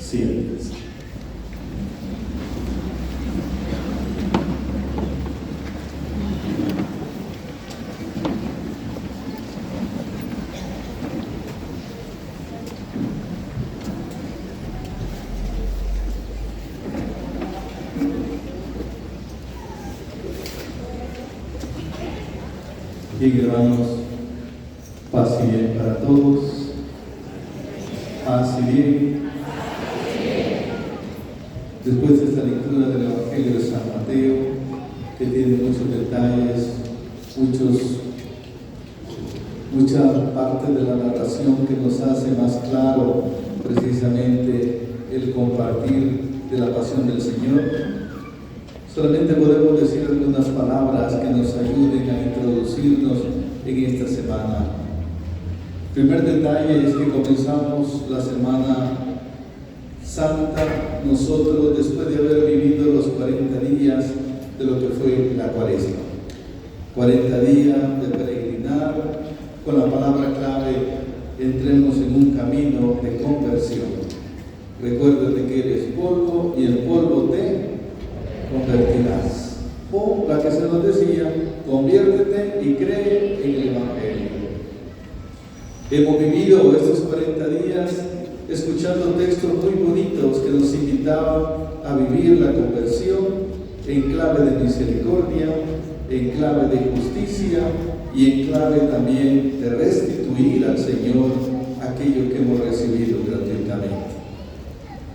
Siéntese. Bien, hermanos, paz y bien para todos. Paz y bien. Después de esta lectura del Evangelio de San Mateo, que tiene muchos detalles, mucha parte de la narración que nos hace más claro precisamente el compartir de la pasión del Señor, solamente podemos decir algunas palabras que nos ayuden a introducirnos en esta semana. El primer detalle es que comenzamos la Semana Santa nosotros después de haber vivido los 40 días de lo que fue la Cuaresma. 40 días de peregrinar, con la palabra clave, entremos en un camino de conversión. Recuérdate que eres polvo y el polvo te convertirás. O la que se nos decía, conviértete y cree en el Evangelio. Hemos vivido estos 40 días escuchando textos muy bonitos que nos invitaban a vivir la conversión en clave de misericordia, en clave de justicia y en clave también de restituir al Señor aquello que hemos recibido gratuitamente.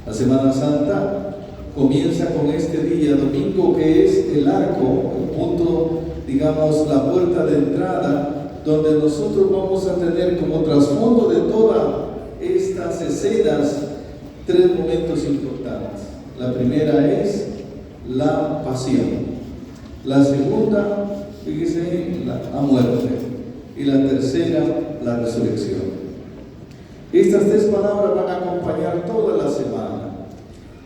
La Semana Santa comienza con este día domingo, que es el arco, el punto, digamos, la puerta de entrada, donde nosotros vamos a tener como trasfondo de todas estas escenas 3 momentos importantes. La primera es la pasión, la segunda, fíjese, la muerte, y la tercera, la resurrección. Estas 3 palabras van a acompañar toda la semana.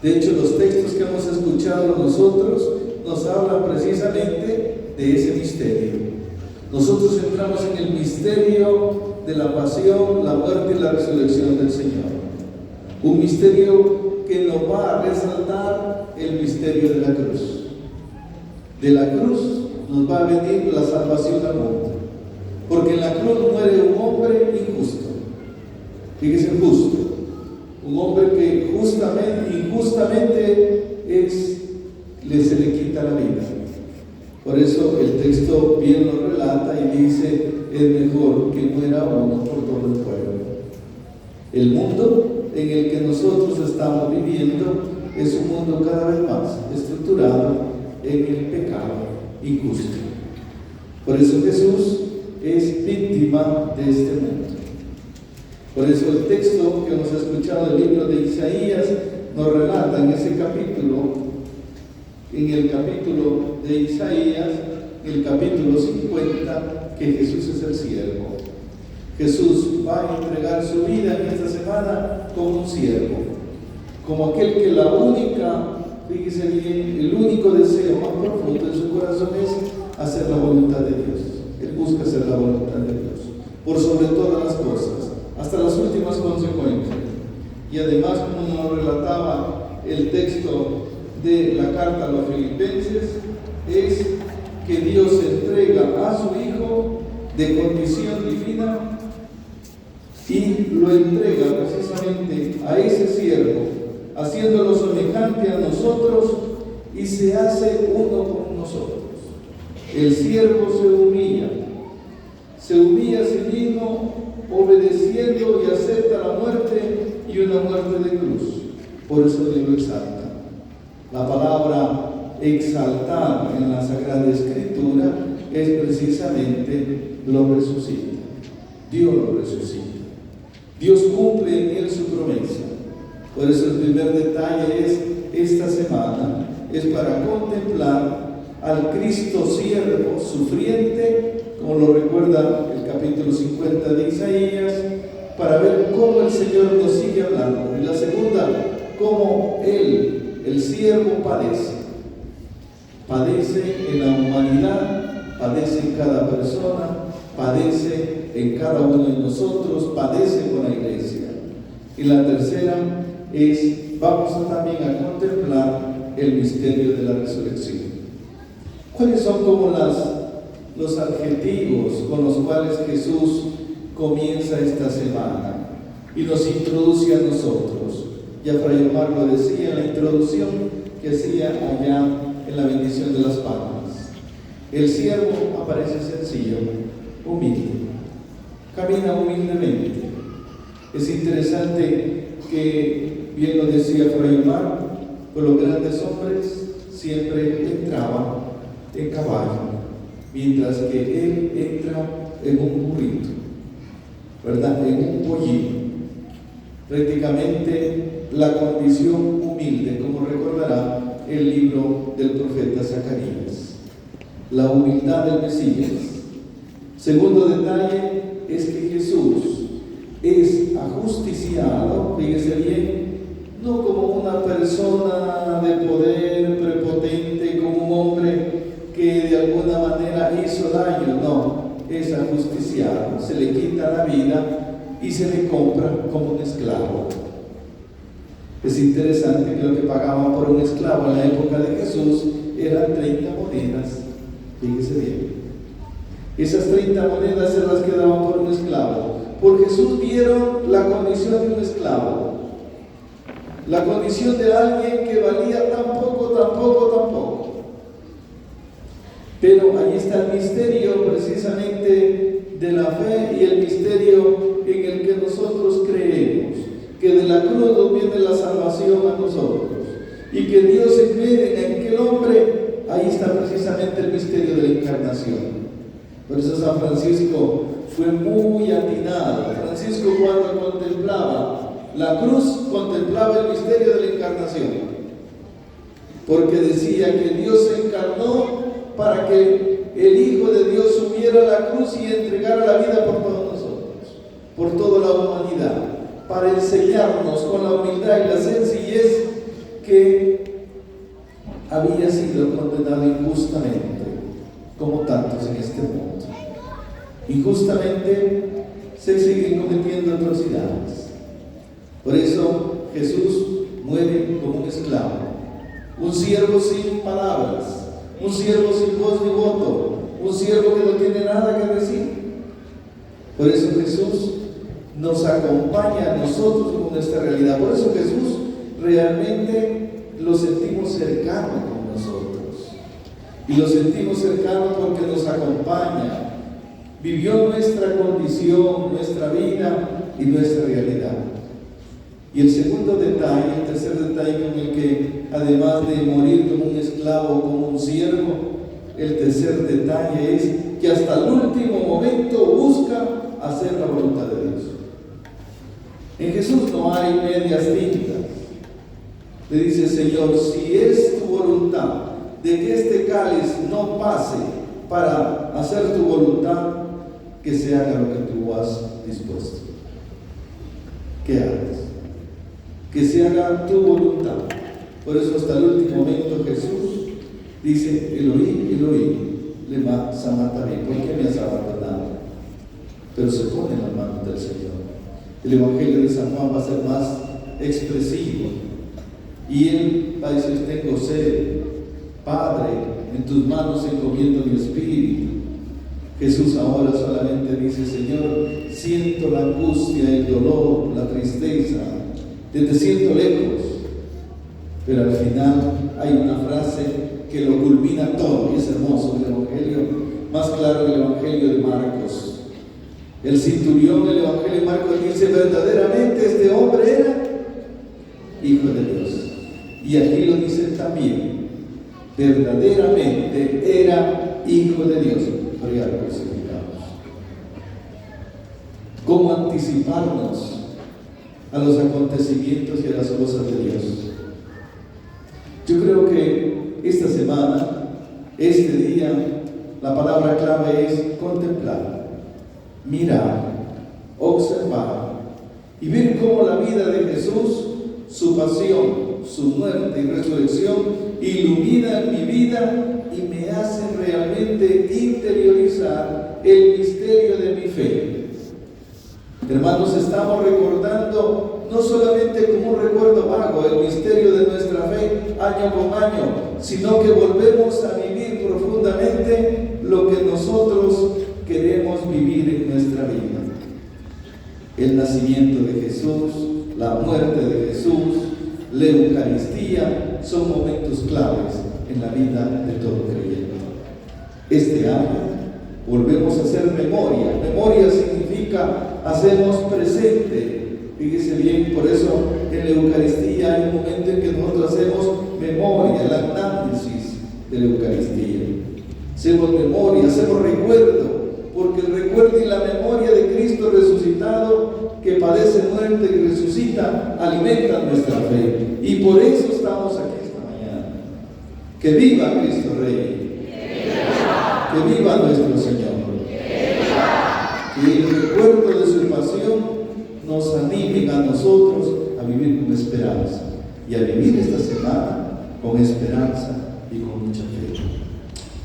De hecho, los textos que hemos escuchado nosotros nos hablan precisamente de ese misterio. Nosotros entramos en el misterio de la pasión, la muerte y la resurrección del Señor. Un misterio que nos va a resaltar el misterio de la cruz. De la cruz nos va a venir la salvación al mundo. Porque en la cruz muere un hombre injusto. Fíjese, justo. Un hombre que injustamente se le quita la vida. Por eso el texto bien lo relata y dice, es mejor que muera uno por todo el pueblo. El mundo en el que nosotros estamos viviendo es un mundo cada vez más estructurado en el pecado injusto. Por eso Jesús es víctima de este mundo. Por eso el texto que hemos escuchado del libro de Isaías nos relata en ese capítulo, en el capítulo de Isaías, el capítulo 50, que Jesús es el siervo. Jesús va a entregar su vida en esta semana como un siervo, como aquel que la única, fíjese bien, el único deseo más profundo de su corazón es hacer la voluntad de Dios. Él busca hacer la voluntad de Dios, por sobre todas las cosas, hasta las últimas consecuencias. Y además, como nos relataba el texto de la carta a los Filipenses, es que Dios entrega a su Hijo de condición divina y lo entrega precisamente a ese siervo, haciéndolo semejante a nosotros, y se hace uno con nosotros. El siervo se humilla a sí mismo, obedeciendo y acepta la muerte, y una muerte de cruz. Por eso Dios lo exalta. La palabra exaltar en la Sagrada Escritura es precisamente lo resucita. Dios lo resucita. Dios cumple en él su promesa. Por eso el primer detalle es, esta semana es para contemplar al Cristo siervo sufriente, como lo recuerda el capítulo 50 de Isaías, para ver cómo el Señor nos sigue hablando. Y la segunda, cómo Él, el siervo, padece en la humanidad, padece en cada persona, padece en cada uno de nosotros, padece con la iglesia. Y la tercera vamos también a contemplar el misterio de la resurrección. ¿Cuáles son como los adjetivos con los cuales Jesús comienza esta semana y nos introduce a nosotros? Ya Fray Omar lo decía en la introducción que hacía allá en la bendición de las palmas. El siervo aparece sencillo, humilde, camina humildemente. Es interesante que, bien lo decía Fray Omar, con los grandes hombres siempre entraban en caballo, mientras que él entra en un burrito, ¿verdad? En un pollino. Prácticamente la condición humilde, como recordará el libro del profeta Zacarías. La humildad del Mesías. Segundo detalle es que Jesús es ajusticiado, fíjese bien, no como una persona de poder prepotente, como un hombre que de alguna manera hizo daño, no, es ajusticiado, se le quita la vida y se le compra como un esclavo. Es interesante que lo que pagaban por un esclavo en la época de Jesús eran 30 monedas, fíjese bien. Esas 30 monedas se las quedaban por un esclavo. Por Jesús vieron la condición de un esclavo, la condición de alguien que valía tan poco. Pero ahí está el misterio precisamente de la fe y el misterio en el que nosotros creemos, que de la cruz nos viene la salvación a nosotros y que Dios se cree en aquel hombre. Ahí está precisamente el misterio de la encarnación. Por eso San Francisco fue muy atinado. Francisco, cuando contemplaba la cruz, contemplaba el misterio de la encarnación, porque decía que Dios se encarnó para que el Hijo de Dios subiera a la cruz y entregara la vida por todos nosotros, por toda la humanidad, para enseñarnos con la humildad y la sencillez que había sido condenado injustamente, como tantos en este mundo. Injustamente se siguen cometiendo atrocidades. Por eso Jesús muere como un esclavo, un siervo sin palabras, un siervo sin voz ni voto, un siervo que no tiene nada que decir. Por eso Jesús nos acompaña a nosotros con nuestra realidad. Por eso Jesús realmente lo sentimos cercano con nosotros. Y lo sentimos cercano porque nos acompaña. Vivió nuestra condición, nuestra vida y nuestra realidad. Y el segundo detalle, el tercer detalle con el que, además de morir como un esclavo o como un siervo, el tercer detalle es que hasta el último momento busca hacer la voluntad de Dios. En Jesús no hay medias tintas. Le dice: Señor, si es tu voluntad de que este cáliz no pase para hacer tu voluntad, que se haga lo que tú has dispuesto. ¿Qué hagas? Que se haga tu voluntad. Por eso hasta el último momento Jesús dice: Elohim, Elohim, lema sabachthani, ¿por qué me has abandonado? Pero se pone en las manos del Señor. El Evangelio de San Juan va a ser más expresivo y él va a decir: tengo sed, Padre, en tus manos encomiendo mi espíritu. Jesús ahora solamente dice: Señor, siento la angustia, el dolor, la tristeza, te siento lejos. Pero al final hay una frase que lo culmina todo, y es hermoso el Evangelio, más claro el Evangelio de Marcos. El centurión del Evangelio de Marcos dice: verdaderamente este hombre era Hijo de Dios. Y aquí lo dice también: verdaderamente era Hijo de Dios. Pero ya lo crucificamos. ¿Cómo anticiparnos a los acontecimientos y a las cosas de Dios? Yo creo que esta semana, este día, la palabra clave es contemplar, mirar, observar y ver cómo la vida de Jesús, su pasión, su muerte y resurrección iluminan mi vida y me hacen realmente interiorizar el misterio de mi fe. Hermanos, estamos recordando no solamente como un recuerdo año con año, sino que volvemos a vivir profundamente lo que nosotros queremos vivir en nuestra vida. El nacimiento de Jesús, la muerte de Jesús, la Eucaristía son momentos claves en la vida de todo creyente. Este año volvemos a hacer memoria. Memoria significa hacemos presente. Fíjese bien, por eso en la Eucaristía hay un momento en que nosotros hacemos memoria, el análisis de la Eucaristía. Hacemos memoria, hacemos recuerdo, porque el recuerdo y la memoria de Cristo resucitado, que padece muerte y resucita, alimentan nuestra fe. Y por eso estamos aquí esta mañana. Que viva Cristo Rey. Que viva nuestro Señor. Que el recuerdo de su pasión nos anime a nosotros a vivir con esperanza y a vivir esta semana con esperanza y con mucha fe.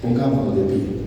Pongámonos de pie.